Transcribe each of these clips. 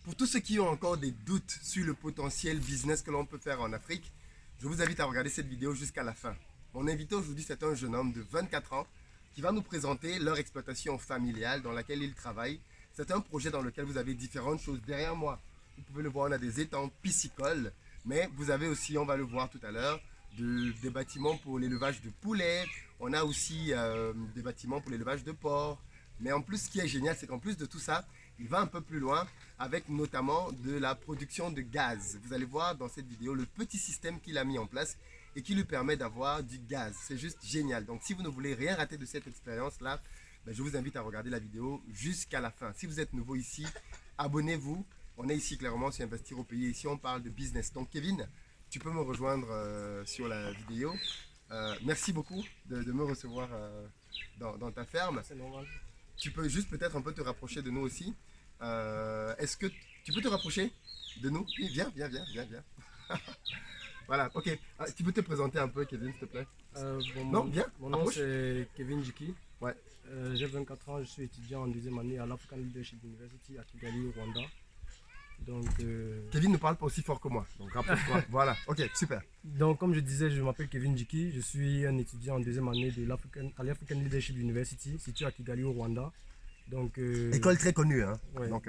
Pour tous ceux qui ont encore des doutes sur le potentiel business que l'on peut faire en Afrique, je vous invite à regarder cette vidéo jusqu'à la fin. Mon invité aujourd'hui, c'est un jeune homme de 24 ans qui va nous présenter leur exploitation familiale dans laquelle il travaille. C'est un projet dans lequel vous avez différentes choses derrière moi. Vous pouvez le voir, on a des étangs piscicoles, mais vous avez aussi, on va le voir tout à l'heure, des bâtiments pour l'élevage de poulets. On a aussi des bâtiments pour l'élevage de porcs. Mais en plus, ce qui est génial, c'est qu'en plus de tout ça, il va un peu plus loin avec notamment de la production de gaz. Vous allez voir dans cette vidéo le petit système qu'il a mis en place et qui lui permet d'avoir du gaz. C'est juste génial. Donc si vous ne voulez rien rater de cette expérience-là, je vous invite à regarder la vidéo jusqu'à la fin. Si vous êtes nouveau ici, abonnez-vous. On est ici clairement sur Investir au pays. Ici, on parle de business. Donc Kevin, tu peux me rejoindre sur la vidéo. Merci beaucoup de me recevoir dans ta ferme. C'est normal. Tu peux juste peut-être un peu te rapprocher de nous aussi. Est-ce que tu peux te rapprocher de nous? Oui, viens. Voilà, ok. Tu peux te présenter un peu, Kevin, s'il te plaît? Non, viens. Mon nom c'est Kevin Jiki. Ouais. J'ai 24 ans, je suis étudiant en deuxième année à l'African Leadership University à Kigali, au Rwanda. Donc, Kevin ne parle pas aussi fort que moi, donc rapproche-toi. Voilà, ok, super. Donc, comme je disais, je m'appelle Kevin Jiki. Je suis un étudiant en deuxième année à l'African Leadership University, situé à Kigali, au Rwanda. Donc, École très connue, hein. Ouais. Donc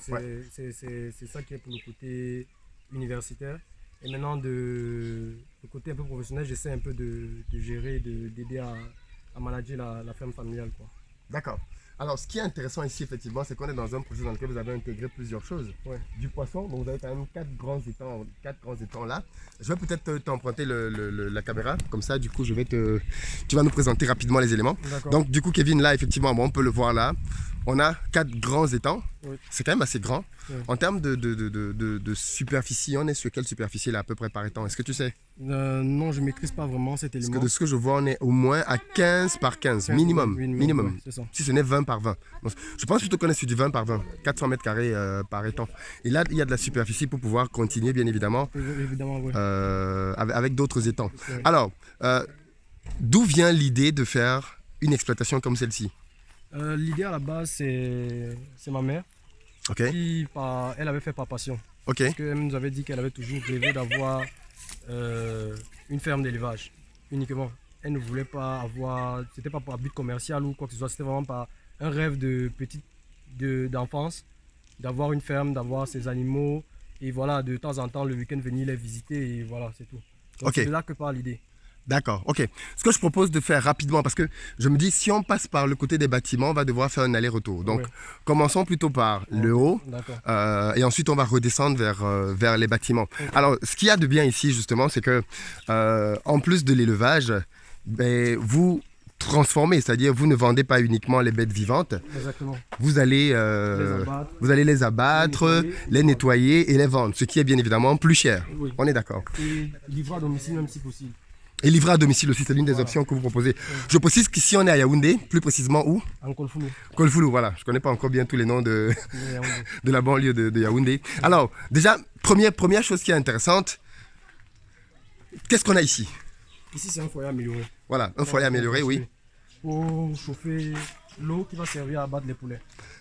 c'est ça qui est pour le côté universitaire. Et maintenant, le côté un peu professionnel, j'essaie un peu de gérer, d'aider à manager la ferme familiale, quoi. d'accord. Alors, ce qui est intéressant ici, effectivement, c'est qu'on est dans un projet dans lequel vous avez intégré plusieurs choses. Ouais. Du poisson, donc vous avez quand même quatre grands étangs là. Je vais peut-être t'emprunter la caméra, comme ça, du coup, tu vas nous présenter rapidement les éléments. Donc, du coup, Kevin, là, effectivement, bon, on peut le voir là. On a quatre grands étangs. Oui. C'est quand même assez grand. Oui. En termes de superficie, on est sur quelle superficie là à peu près par étang? Est-ce que tu sais? Non, je ne maîtrise pas vraiment cet élément. Parce que de ce que je vois, on est au moins à 15 par 15, minimum. Ouais, c'est ça. Si ce n'est 20 par 20. Donc, je pense plutôt qu'on est sur du 20 par 20, 400 mètres carrés par étang. Et là, il y a de la superficie pour pouvoir continuer, bien évidemment, oui. Avec d'autres étangs. Ouais. Alors, d'où vient l'idée de faire une exploitation comme celle-ci? L'idée à la base, c'est ma mère. Okay. Qui, elle avait fait par passion. Okay. Parce qu'elle nous avait dit qu'elle avait toujours rêvé d'avoir une ferme d'élevage uniquement. Elle ne voulait pas avoir, c'était pas pour un but commercial ou quoi que ce soit, c'était vraiment pas un rêve d'enfance, d'avoir une ferme, d'avoir ses animaux et voilà, de temps en temps le week-end venir les visiter et voilà, c'est tout. Donc okay. C'est de là que part l'idée. D'accord, ok. Ce que je propose de faire rapidement, parce que je me dis, si on passe par le côté des bâtiments, on va devoir faire un aller-retour. Donc, commençons plutôt par le haut, et ensuite on va redescendre vers les bâtiments. Okay. Alors, ce qu'il y a de bien ici, justement, c'est que, en plus de l'élevage, vous transformez, c'est-à-dire vous ne vendez pas uniquement les bêtes vivantes. Exactement. Vous allez les abattre, les nettoyer et les vendre, ce qui est bien évidemment plus cher. Oui. On est d'accord. Et livrer à domicile même si possible. Et livrer à domicile aussi, c'est l'une des options que vous proposez. Je précise qu'ici on est à Yaoundé, plus précisément où? En Kolfoulou. Kolfoulou, voilà. Je ne connais pas encore bien tous les noms de la banlieue de Yaoundé. Alors, déjà, première chose qui est intéressante, qu'est-ce qu'on a ici? Ici, c'est un foyer amélioré. Voilà, un foyer amélioré, oui. Pour chauffer l'eau qui va servir à abattre les poulets.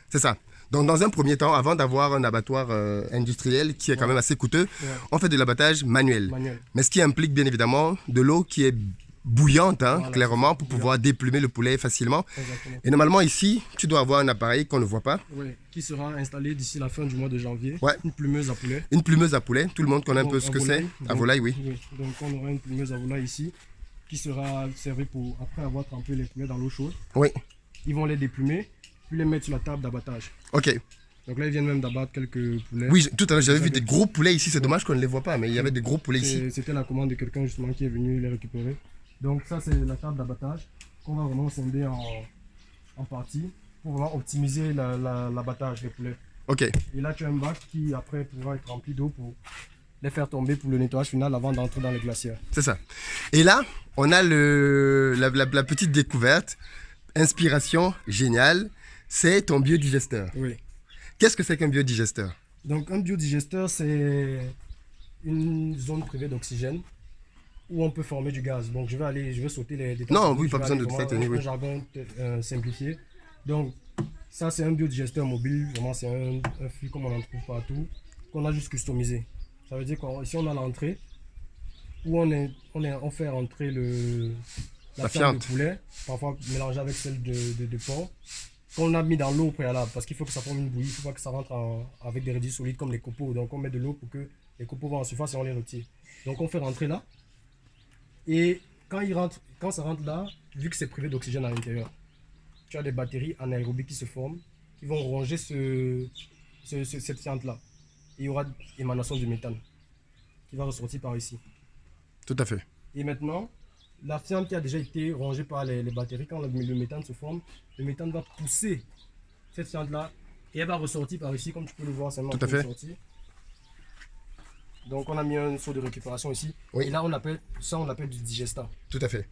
C'est ça. Donc, dans un premier temps, avant d'avoir un abattoir industriel qui est quand même assez coûteux, on fait de l'abattage manuel. Mais ce qui implique bien évidemment de l'eau qui est bouillante, hein, clairement, pour pouvoir déplumer le poulet facilement. Exactement. Et normalement, ici, tu dois avoir un appareil qu'on ne voit pas. Oui, qui sera installé d'ici la fin du mois de janvier. Ouais. Une plumeuse à poulet. Une plumeuse à poulet. Tout le monde connaît un peu ce que c'est. À volaille, oui. Donc, on aura une plumeuse à volaille ici qui sera servie pour, après avoir trempé les poulets dans l'eau chaude. Oui. Ils vont les déplumer, puis les mettre sur la table d'abattage. Ok. Donc là, ils viennent même d'abattre quelques poulets. Oui, tout à l'heure, j'avais vu des gros poulets ici. C'est dommage qu'on ne les voit pas, mais il y avait des gros poulets ici. C'était la commande de quelqu'un justement qui est venu les récupérer. Donc ça, c'est la table d'abattage qu'on va vraiment scinder en parties pour vraiment optimiser l'abattage des poulets. Ok. Et là, tu as un bac qui après pourra être rempli d'eau pour les faire tomber pour le nettoyage final avant d'entrer dans les glacières. C'est ça. Et là, on a la petite découverte, inspiration géniale, c'est ton biodigesteur. Oui. Qu'est-ce que c'est qu'un biodigesteur? Donc un biodigesteur, c'est une zone privée d'oxygène où on peut former du gaz. Donc je vais sauter les détails. Non, oui, pas besoin de détails. Un jargon simplifié. Donc Ça, c'est un biodigesteur mobile. Vraiment, c'est un fût comme on en trouve partout, qu'on a juste customisé. Ça veut dire qu'ici, on a l'entrée où on fait rentrer la viande de poulet, parfois mélangée avec celle de porc, qu'on a mis dans l'eau au préalable parce qu'il faut que ça forme une bouillie. Il ne faut pas que ça rentre avec des résidus solides comme les copeaux. Donc, on met de l'eau pour que les copeaux vont en surface et on les retire. Donc, on fait rentrer là. Et quand ça rentre là, vu que c'est privé d'oxygène à l'intérieur, tu as des bactéries anaérobies qui se forment, qui vont ronger cette fiente-là. Et il y aura émanation du méthane qui va ressortir par ici. Tout à fait. Et maintenant, la fiente qui a déjà été rongée par les bactéries, quand le méthane se forme, le méthane va pousser cette fiente-là et elle va ressortir par ici, comme tu peux le voir, c'est tout à fait. Donc on a mis un seau de récupération ici. Oui. Et là, on appelle du digesta. Tout à fait.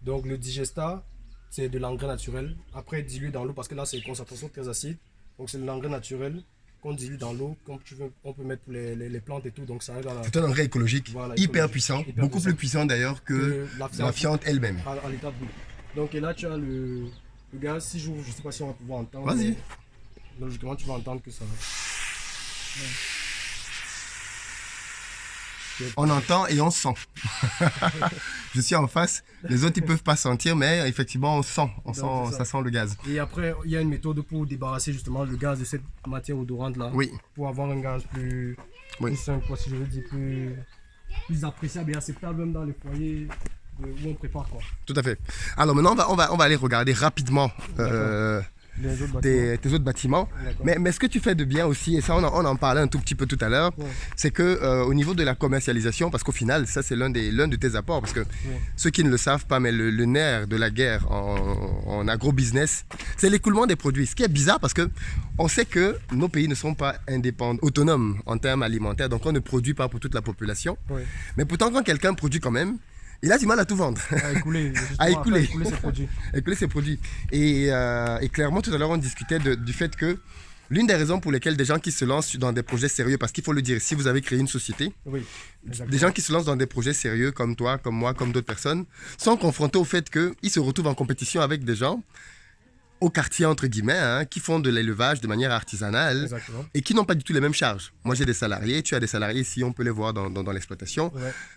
Donc le digesta, c'est de l'engrais naturel, après dilué dans l'eau, parce que là c'est une concentration très acide. Donc c'est de l'engrais naturel qu'on dilue dans l'eau, comme tu veux, on peut mettre pour les plantes et tout. Donc ça arrive à c'est un engrais écologique, voilà, hyper puissant, beaucoup plus puissant d'ailleurs que la fiente elle-même. À l'état brut. Donc et là tu as le gaz, si j'ouvre, je ne sais pas si on va pouvoir entendre. Vas-y. Logiquement tu vas entendre que ça... Ouais. On entend et on sent. Je suis en face, les autres ils peuvent pas sentir, mais effectivement on sent, ça sent le gaz. Et après il y a une méthode pour débarrasser justement le gaz de cette matière odorante là, oui. Pour avoir un gaz plus simple, si je veux dire, plus appréciable et acceptable même dans les foyers où on prépare quoi. Tout à fait. Alors maintenant on va aller regarder rapidement tes autres bâtiments. Mais ce que tu fais de bien aussi, et ça on en parlait un tout petit peu tout à l'heure, c'est que au niveau de la commercialisation, parce qu'au final ça c'est l'un de tes apports, parce que ceux qui ne le savent pas, mais le nerf de la guerre en agro-business, c'est l'écoulement des produits. Ce qui est bizarre parce que on sait que nos pays ne sont pas indépendants, autonomes en termes alimentaires, donc on ne produit pas pour toute la population. Mais pourtant quand quelqu'un produit quand même, il a du mal à tout vendre. À écouler ses produits. Et clairement, tout à l'heure, on discutait du fait que l'une des raisons pour lesquelles des gens qui se lancent dans des projets sérieux, parce qu'il faut le dire, si vous avez créé une société, des gens qui se lancent dans des projets sérieux comme toi, comme moi, comme d'autres personnes, sont confrontés au fait qu'ils se retrouvent en compétition avec des gens au quartier, entre guillemets, qui font de l'élevage de manière artisanale. Exactement. Et qui n'ont pas du tout les mêmes charges. Moi, j'ai des salariés, tu as des salariés ici, on peut les voir dans l'exploitation.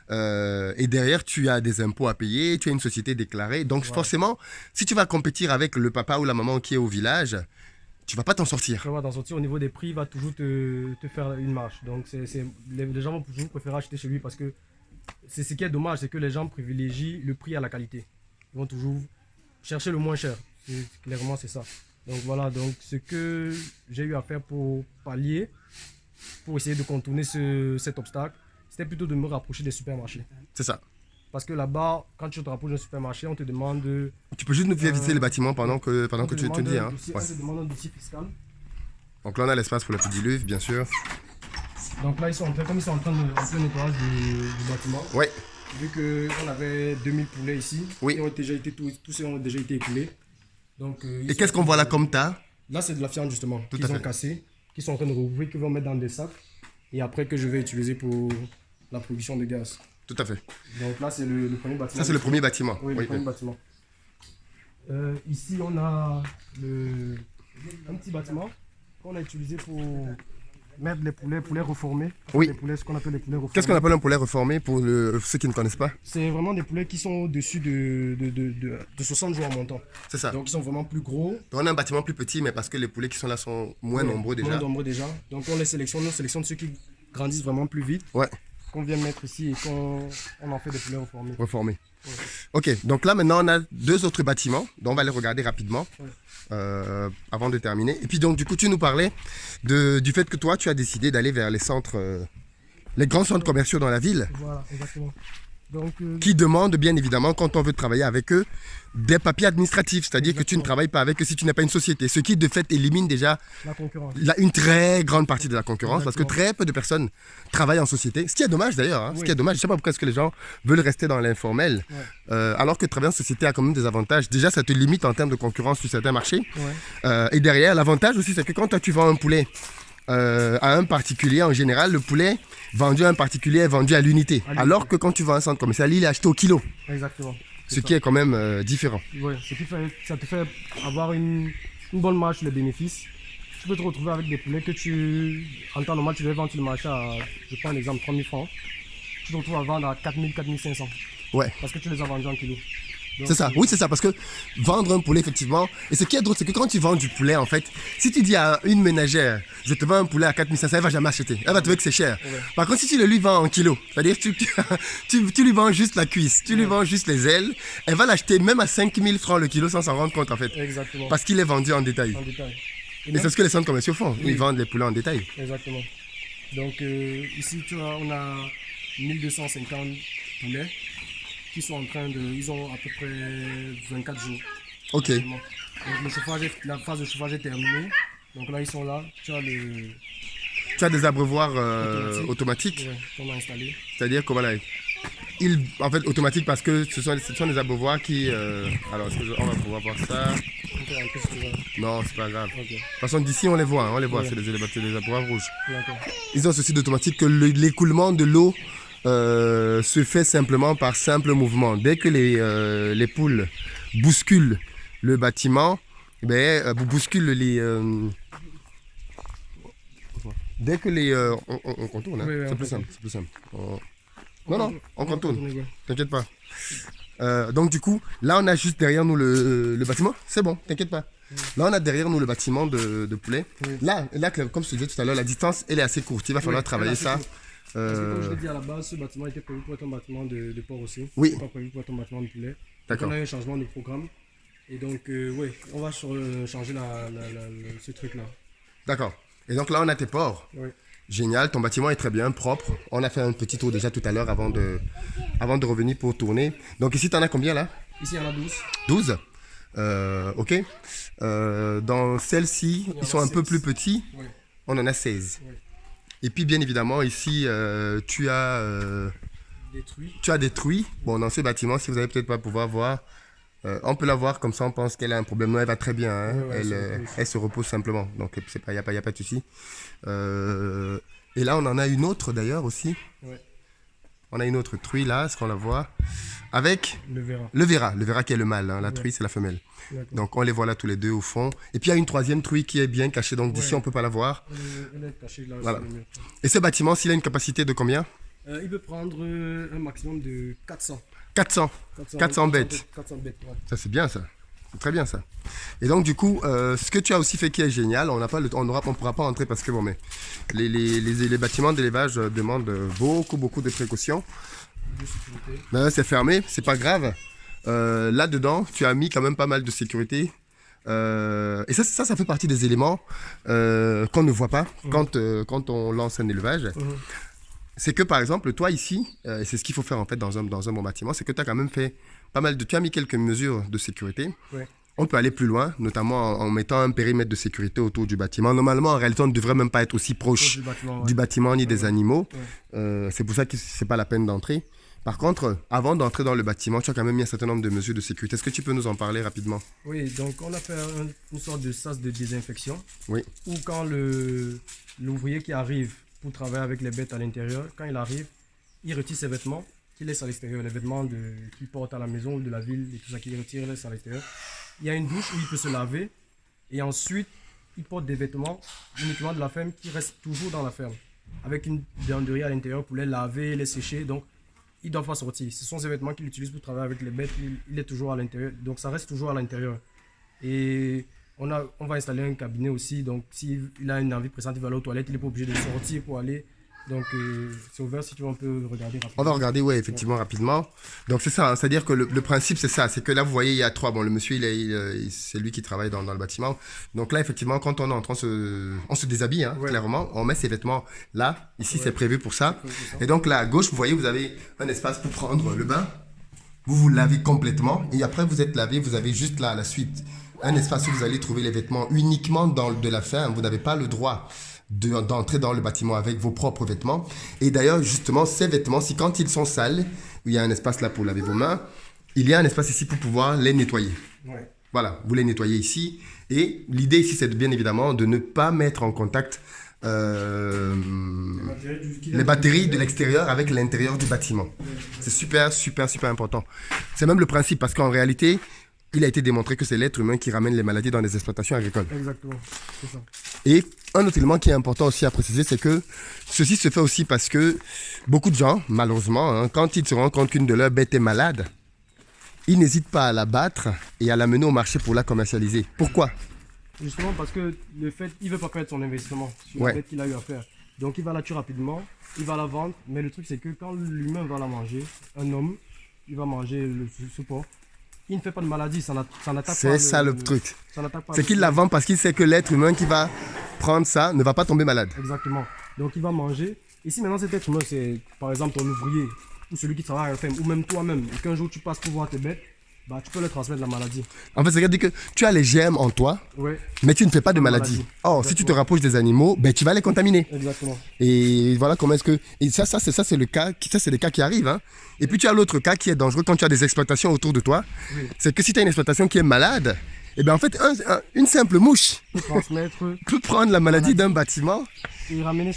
Et derrière, tu as des impôts à payer, tu as une société déclarée. Donc, forcément, si tu vas compétir avec le papa ou la maman qui est au village, tu ne vas pas t'en sortir. Tu vas t'en sortir au niveau des prix, il va toujours te faire une marge. Donc, les gens vont toujours préférer acheter chez lui parce que c'est ce qui est dommage, c'est que les gens privilégient le prix à la qualité. Ils vont toujours chercher le moins cher. Clairement, c'est ça. Donc voilà, donc ce que j'ai eu à faire pour pallier, pour essayer de contourner cet obstacle, c'était plutôt de me rapprocher des supermarchés. C'est ça. Parce que là-bas, quand tu te rapproches d'un supermarché, on te demande de... Tu peux juste nous faire visiter les bâtiments pendant que tu te dis. On te demande un dossier fiscal. Donc là, on a l'espace pour la petite diluve, bien sûr. Donc là, comme ils sont en train de nettoyage du bâtiment. Ouais. Vu qu'on avait 2000 poulets ici, oui. Tous ont déjà été écoulés. Donc, et qu'est-ce qu'on voit là comme tas? Là, c'est de la fiente justement, qu'ils ont cassé, qu'ils sont en train de rouvrir, qu'ils vont mettre dans des sacs et après que je vais utiliser pour la production de gaz. Tout à fait. Donc là, c'est le premier bâtiment. Ça, c'est le premier bâtiment. Oui, le premier bâtiment. Ici, on a un petit bâtiment qu'on a utilisé pour mettre les poulets reformés. Oui. Ce qu'on appelle les poulets reformés. Qu'est-ce qu'on appelle un poulet reformé pour ceux qui ne connaissent pas? C'est vraiment des poulets qui sont au-dessus de 60 jours en montant. C'est ça. Donc ils sont vraiment plus gros. Donc, on a un bâtiment plus petit, mais parce que les poulets qui sont là sont moins nombreux déjà. Moins nombreux déjà. Donc on sélectionne ceux qui grandissent vraiment plus vite. Ouais. Qu'on vient mettre ici et qu'on en fait des poulets reformés. Reformés. Ouais. Ok, donc là maintenant on a deux autres bâtiments, dont on va les regarder rapidement. Ouais. Avant de terminer. Et puis donc du coup tu nous parlais du fait que toi tu as décidé d'aller vers les centres, les grands centres commerciaux dans la ville. Voilà, exactement. Donc, qui demandent bien évidemment, quand on veut travailler avec eux, des papiers administratifs, c'est-à-dire que tu ne travailles pas avec eux si tu n'es pas une société, ce qui de fait élimine déjà la concurrence. Une très grande partie de la concurrence. Exactement. Parce que très peu de personnes travaillent en société, ce qui est dommage d'ailleurs, ce qui est dommage, je ne sais pas pourquoi est-ce que les gens veulent rester dans l'informel, alors que travailler en société a quand même des avantages. Déjà ça te limite en termes de concurrence sur certains marchés, et derrière l'avantage aussi c'est que quand toi tu vends un poulet à un particulier, en général le poulet vendu à un particulier est vendu à l'unité, alors que quand tu vends un centre commercial, il est acheté au kilo. Exactement. Ce qui est quand même différent. Oui, ça te fait avoir une une bonne marge sur les bénéfices, tu peux te retrouver avec des poulets que en temps normal, tu devais vendre sur le marché à, je prends un exemple, 3 000 francs. Tu te retrouves à vendre à 4 000, 4 500. Ouais. Parce que tu les as vendus en kilos. C'est ça, oui c'est ça, parce que vendre un poulet effectivement, et ce qui est drôle c'est que quand tu vends du poulet en fait, si tu dis à une ménagère, je te vends un poulet à 4 500, elle va jamais acheter, elle va trouver que c'est cher. Ouais. Par contre si tu le lui vends en kilos, c'est-à-dire tu lui vends juste la cuisse, tu lui vends juste les ailes, elle va l'acheter même à 5 000 francs le kilo sans s'en rendre compte en fait. Exactement. Parce qu'il est vendu en détail. Et c'est ce que les centres commerciaux font, ils vendent les poulets en détail. Exactement. Donc ici tu vois, on a 1250 poulets. Qui sont en train de... Ils ont à peu près 24 jours. Ok. Donc la phase de chauffage est terminée. Donc là, ils sont là. Tu as des abreuvoirs automatiques. Ouais, qu'on a installés. C'est-à-dire comment là en fait, automatique parce que ce sont des abreuvoirs qui... Alors, on va pouvoir voir ça. Non, c'est pas grave. Okay. De toute façon, d'ici, on les voit. Hein, on les voit, ouais. C'est des abreuvoirs rouges. Ils ont ceci d'automatique que l'écoulement de l'eau se fait simplement par simple mouvement. Dès que les poules bousculent le bâtiment, bousculent les... dès que les... on contourne, hein. Oui, c'est plus simple. Non, on contourne. T'inquiète pas. Donc du coup, là on a juste derrière nous le bâtiment. C'est bon, t'inquiète pas. Là on a derrière nous le bâtiment de poulet. Oui. Là, comme je te disais tout à l'heure, la distance elle est assez courte. Il va falloir travailler ça. Parce que comme je l'ai dit à la base, ce bâtiment était prévu pour être un bâtiment de porc aussi. Oui. Il n'est pas prévu pour être un bâtiment de poulet. D'accord. Donc on a eu un changement de programme. Et donc, oui, on va changer ce truc-là. D'accord. Et donc là, on a tes porcs. Oui. Génial, ton bâtiment est très bien, propre. On a fait un petit tour déjà tout à l'heure avant de revenir pour tourner. Donc ici, tu en as combien là? Ici, il y en a 12. 12 ok. Dans celle-ci, ils sont un peu plus petits. Oui. On en a 16. Oui. Et puis, bien évidemment, ici, tu as des truies. Bon, dans ce bâtiment, si vous n'allez peut-être pas pouvoir voir, on peut la voir comme ça, on pense qu'elle a un problème. Non, elle va très bien. Hein. Elle se repose simplement. Donc, il n'y a pas de souci. Et là, on en a une autre d'ailleurs aussi. Ouais. On a une autre truie là, est-ce qu'on la voit? Avec le verra qui est le mâle. Hein. La truie, c'est la femelle. Donc, on les voit là tous les deux au fond. Et puis, il y a une troisième truie qui est bien cachée. Donc, d'ici, on ne peut pas la voir. Elle est cachée là. Voilà. Et ce bâtiment, s'il a une capacité de combien? Il peut prendre un maximum de 400. 400 bêtes. 400 bêtes, ouais. Ça, c'est bien ça. C'est très bien ça. Et donc, du coup, ce que tu as aussi fait qui est génial, on ne pourra pas entrer parce que bon, mais les bâtiments d'élevage demandent beaucoup de précautions. Ben, c'est fermé, c'est pas grave. Là-dedans, tu as mis quand même pas mal de sécurité. Et ça fait partie des éléments qu'on ne voit pas quand on lance un élevage. C'est que par exemple, toi ici, et c'est ce qu'il faut faire en fait dans un bon bâtiment, c'est que tu as quand même fait tu as mis quelques mesures de sécurité. Ouais. On peut aller plus loin, notamment en mettant un périmètre de sécurité autour du bâtiment. Normalement, en réalité, on ne devrait même pas être aussi proche du bâtiment ni des animaux. Ouais. C'est pour ça que ce n'est pas la peine d'entrer. Par contre, avant d'entrer dans le bâtiment, tu as quand même mis un certain nombre de mesures de sécurité. Est-ce que tu peux nous en parler rapidement? Oui, donc on a fait une sorte de sas de désinfection. Oui. Où quand l'ouvrier qui arrive pour travailler avec les bêtes à l'intérieur, quand il arrive, il retire ses vêtements qu'il laisse à l'extérieur, les vêtements qu'il porte à la maison ou de la ville et tout ça qu'il retire, il laisse à l'extérieur. Il y a une douche où il peut se laver et ensuite il porte des vêtements uniquement de la ferme qui restent toujours dans la ferme avec une buanderie à l'intérieur pour les laver, les sécher. Donc il ne doit pas sortir. Ce sont ces vêtements qu'il utilise pour travailler avec les bêtes, il est toujours à l'intérieur. Donc ça reste toujours à l'intérieur. Et on va installer un cabinet aussi. Donc s'il a une envie pressante, il va aller aux toilettes, il n'est pas obligé de sortir pour aller. Donc c'est ouvert, si tu veux, on peut regarder rapidement. On va regarder, oui, effectivement, rapidement. Donc c'est ça, hein, c'est-à-dire que le principe c'est ça, c'est que là vous voyez il y a 3, bon le monsieur c'est lui qui travaille dans le bâtiment. Donc là effectivement quand on entre, on se déshabille, hein, clairement, on met ses vêtements là, ici c'est prévu pour ça. Et donc là à gauche vous voyez vous avez un espace pour prendre le bain, vous lavez complètement et après vous êtes lavé, vous avez juste là à la suite un espace où vous allez trouver les vêtements uniquement de la ferme, vous n'avez pas le droit d'entrer dans le bâtiment avec vos propres vêtements. Et d'ailleurs, justement, ces vêtements, si quand ils sont sales, il y a un espace là pour laver vos mains, il y a un espace ici pour pouvoir les nettoyer. Ouais. Voilà, vous les nettoyez ici. Et l'idée ici, c'est bien évidemment de ne pas mettre en contact les batteries de l'extérieur avec l'intérieur du bâtiment. Ouais. C'est super important. C'est même le principe parce qu'en réalité, il a été démontré que c'est l'être humain qui ramène les maladies dans les exploitations agricoles. Exactement, c'est ça. Et un autre élément qui est important aussi à préciser, c'est que ceci se fait aussi parce que beaucoup de gens, malheureusement, hein, quand ils se rendent compte qu'une de leurs bêtes est malade, ils n'hésitent pas à la battre et à la mener au marché pour la commercialiser. Pourquoi? Justement parce que le fait, il ne veut pas perdre son investissement sur la bête qu'il a eu à faire. Donc il va la tuer rapidement, il va la vendre, mais le truc c'est que quand l'humain va la manger, un homme, il va manger ce porc, il ne fait pas de maladie, ça n'attaque pas. C'est ça le truc. C'est qu'il la vend parce qu'il sait que l'être humain qui va prendre ça ne va pas tomber malade. Exactement. Donc il va manger. Ici maintenant cet être humain, c'est par exemple ton ouvrier ou celui qui travaille à la ferme ou même toi-même. Et qu'un jour tu passes pour voir tes bêtes, bah, tu peux leur transmettre la maladie. En fait, c'est-à-dire que tu as les germes en toi, mais tu ne fais pas de maladie. Or, si tu te rapproches des animaux, ben, tu vas les contaminer. Exactement. Et voilà comment est-ce que... Et ça c'est le cas, ça c'est les cas qui arrivent. Hein. Et puis tu as l'autre cas qui est dangereux quand tu as des exploitations autour de toi. Oui. C'est que si tu as une exploitation qui est malade, et ben en fait, une simple mouche peut prendre la maladie d'un bâtiment et ramener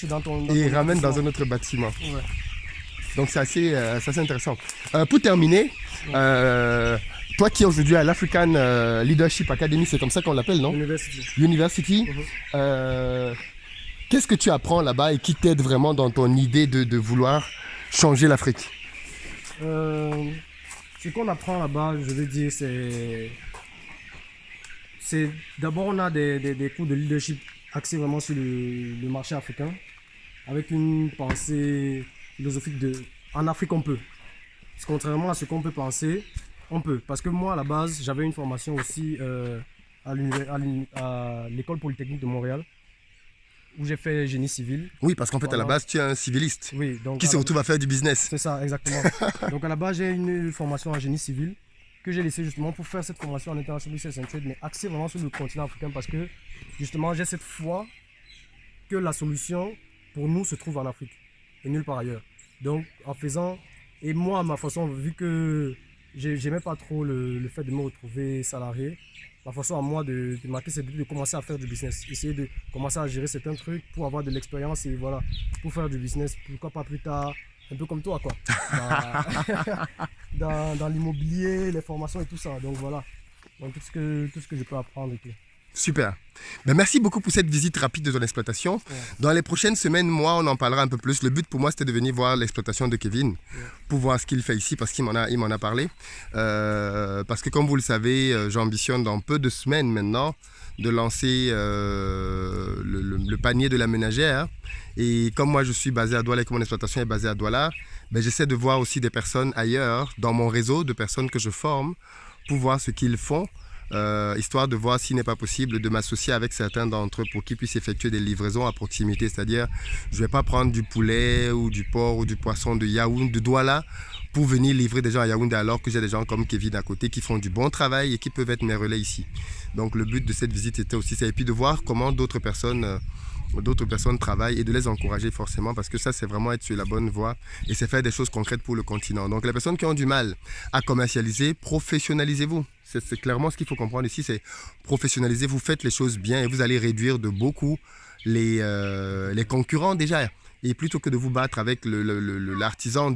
ramène dans un autre bâtiment. Ouais. Donc c'est assez intéressant. Pour terminer, toi qui es aujourd'hui à l'African Leadership Academy, c'est comme ça qu'on l'appelle, non? University. Qu'est-ce que tu apprends là-bas et qui t'aide vraiment dans ton idée de vouloir changer l'Afrique? Ce qu'on apprend là-bas, je veux dire, c'est d'abord on a des cours de leadership axés vraiment sur le marché africain, avec une pensée philosophique de en Afrique on peut. Parce que contrairement à ce qu'on peut penser, on peut. Parce que moi à la base j'avais une formation aussi à l'école polytechnique de Montréal où j'ai fait génie civil. Oui, parce qu'en fait à la base tu es un civiliste qui se retrouve à faire du business. C'est ça, exactement. Donc à la base j'ai une formation en génie civil que j'ai laissé justement pour faire cette formation en International Business and Trade, mais axée vraiment sur le continent africain parce que justement j'ai cette foi que la solution pour nous se trouve en Afrique et nulle part ailleurs. Donc en faisant, et moi à ma façon, vu que j'aimais pas trop le fait de me retrouver salarié, ma façon à moi de marquer, c'est de commencer à faire du business, essayer de commencer à gérer certains trucs pour avoir de l'expérience et voilà, pour faire du business, pourquoi pas plus tard, un peu comme toi quoi, dans l'immobilier, les formations et tout ça, donc voilà, donc tout ce que je peux apprendre et tout. Super. Ben, merci beaucoup pour cette visite rapide de ton exploitation. Ouais. Dans les prochaines semaines, moi, on en parlera un peu plus. Le but pour moi, c'était de venir voir l'exploitation de Kevin pour voir ce qu'il fait ici parce qu'il m'en a parlé. Parce que comme vous le savez, j'ambitionne dans peu de semaines maintenant de lancer le panier de la ménagère. Et comme moi, je suis basé à Douala et que mon exploitation est basée à Douala, ben, j'essaie de voir aussi des personnes ailleurs dans mon réseau de personnes que je forme pour voir ce qu'ils font. Histoire de voir s'il n'est pas possible de m'associer avec certains d'entre eux pour qu'ils puissent effectuer des livraisons à proximité. C'est-à-dire, je ne vais pas prendre du poulet ou du porc ou du poisson de Yaoundé, de Douala pour venir livrer des gens à Yaoundé alors que j'ai des gens comme Kevin à côté qui font du bon travail et qui peuvent être mes relais ici. Donc le but de cette visite était aussi ça. Et puis de voir comment d'autres personnes travaillent et de les encourager forcément parce que ça c'est vraiment être sur la bonne voie et c'est faire des choses concrètes pour le continent. Donc les personnes qui ont du mal à commercialiser, professionnalisez-vous. C'est clairement ce qu'il faut comprendre ici, c'est professionnaliser, vous faites les choses bien et vous allez réduire de beaucoup les concurrents déjà. Et plutôt que de vous battre avec l'artisan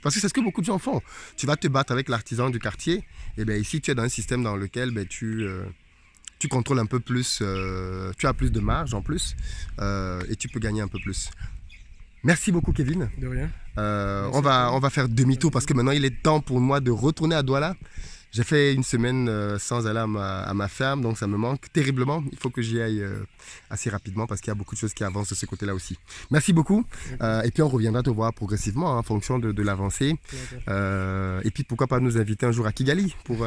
parce que c'est ce que beaucoup de gens font. Tu vas te battre avec l'artisan du quartier, et bien ici tu es dans un système dans lequel ben, tu contrôles un peu plus, tu as plus de marge en plus et tu peux gagner un peu plus. Merci beaucoup Kevin. De rien. On va faire demi-tour parce que maintenant il est temps pour moi de retourner à Douala. J'ai fait une semaine sans aller à ma ferme, donc ça me manque terriblement. Il faut que j'y aille assez rapidement parce qu'il y a beaucoup de choses qui avancent de ce côté-là aussi. Merci beaucoup. Et puis on reviendra te voir progressivement en fonction de l'avancée. Et puis pourquoi pas nous inviter un jour à Kigali pour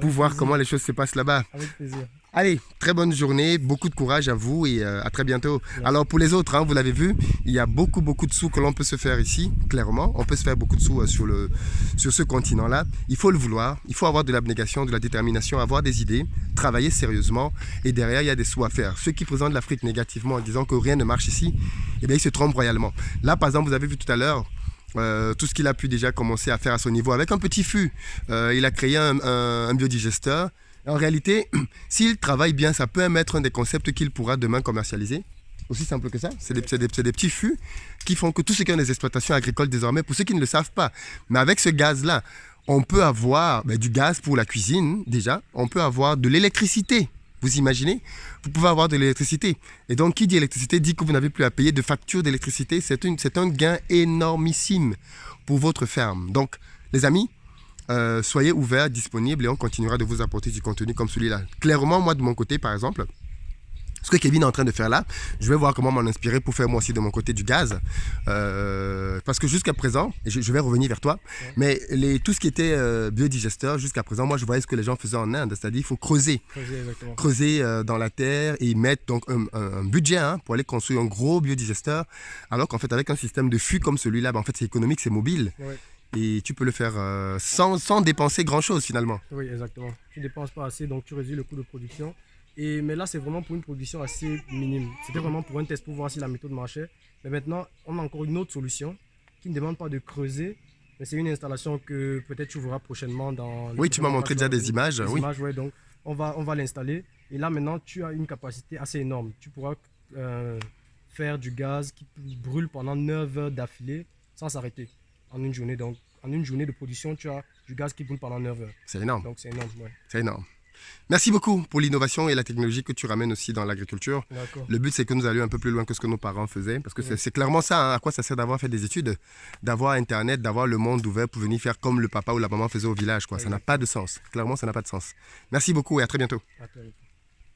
voir comment les choses se passent là-bas. Avec plaisir. Allez, très bonne journée, beaucoup de courage à vous et à très bientôt. Merci. Alors pour les autres, vous l'avez vu, il y a beaucoup de sous que l'on peut se faire ici, clairement. On peut se faire beaucoup de sous sur ce continent-là. Il faut le vouloir, il faut avoir de l'abnégation, de la détermination, avoir des idées, travailler sérieusement et derrière il y a des sous à faire. Ceux qui présentent l'Afrique négativement en disant que rien ne marche ici, eh bien ils se trompent royalement. Là par exemple, vous avez vu tout à l'heure, tout ce qu'il a pu déjà commencer à faire à son niveau avec un petit fût. Il a créé un biodigesteur. En réalité, s'il travaille bien, ça peut être un des concepts qu'il pourra demain commercialiser Aussi simple que ça. C'est des petits fûts qui font que tous ceux qui ont des exploitations agricoles désormais, pour ceux qui ne le savent pas, mais avec ce gaz-là, on peut avoir du gaz pour la cuisine déjà, on peut avoir de l'électricité. Vous imaginez? Vous pouvez avoir de l'électricité. Et donc, qui dit électricité dit que vous n'avez plus à payer de facture d'électricité. C'est un gain énormissime pour votre ferme. Donc, les amis, soyez ouverts, disponibles et on continuera de vous apporter du contenu comme celui-là. Clairement, moi, de mon côté, par exemple, ce que Kevin est en train de faire là, je vais voir comment m'en inspirer pour faire moi aussi de mon côté du gaz. Parce que jusqu'à présent, et je vais revenir vers toi, mais tout ce qui était biodigesteur, jusqu'à présent, moi je voyais ce que les gens faisaient en Inde, c'est-à-dire il faut creuser. Creuser dans la terre et mettre donc un budget pour aller construire un gros biodigesteur. Alors qu'en fait, avec un système de fût comme celui-là, en fait, c'est économique, c'est mobile. Ouais. Et tu peux le faire sans dépenser grand-chose finalement. Oui, exactement. Tu ne dépenses pas assez, donc tu réduis le coût de production. Mais là, c'est vraiment pour une production assez minime. C'était vraiment pour un test pour voir si la méthode marchait. Mais maintenant, on a encore une autre solution qui ne demande pas de creuser. Mais c'est une installation que peut-être tu verras prochainement dans... Oui, tu m'as montré déjà des images. Des images, ouais, donc on va l'installer. Et là, maintenant, tu as une capacité assez énorme. Tu pourras faire du gaz qui brûle pendant 9 heures d'affilée sans s'arrêter en une journée. Donc, en une journée de production, tu as du gaz qui brûle pendant 9 heures. C'est énorme. Donc, c'est énorme, ouais. C'est énorme. Merci beaucoup pour l'innovation et la technologie que tu ramènes aussi dans l'agriculture. Le but, c'est que nous allions un peu plus loin que ce que nos parents faisaient. Parce que c'est clairement ça, à quoi ça sert d'avoir fait des études, d'avoir Internet, d'avoir le monde ouvert pour venir faire comme le papa ou la maman faisait au village. Ça n'a pas de sens. Clairement, ça n'a pas de sens. Merci beaucoup et à très bientôt. À très bientôt.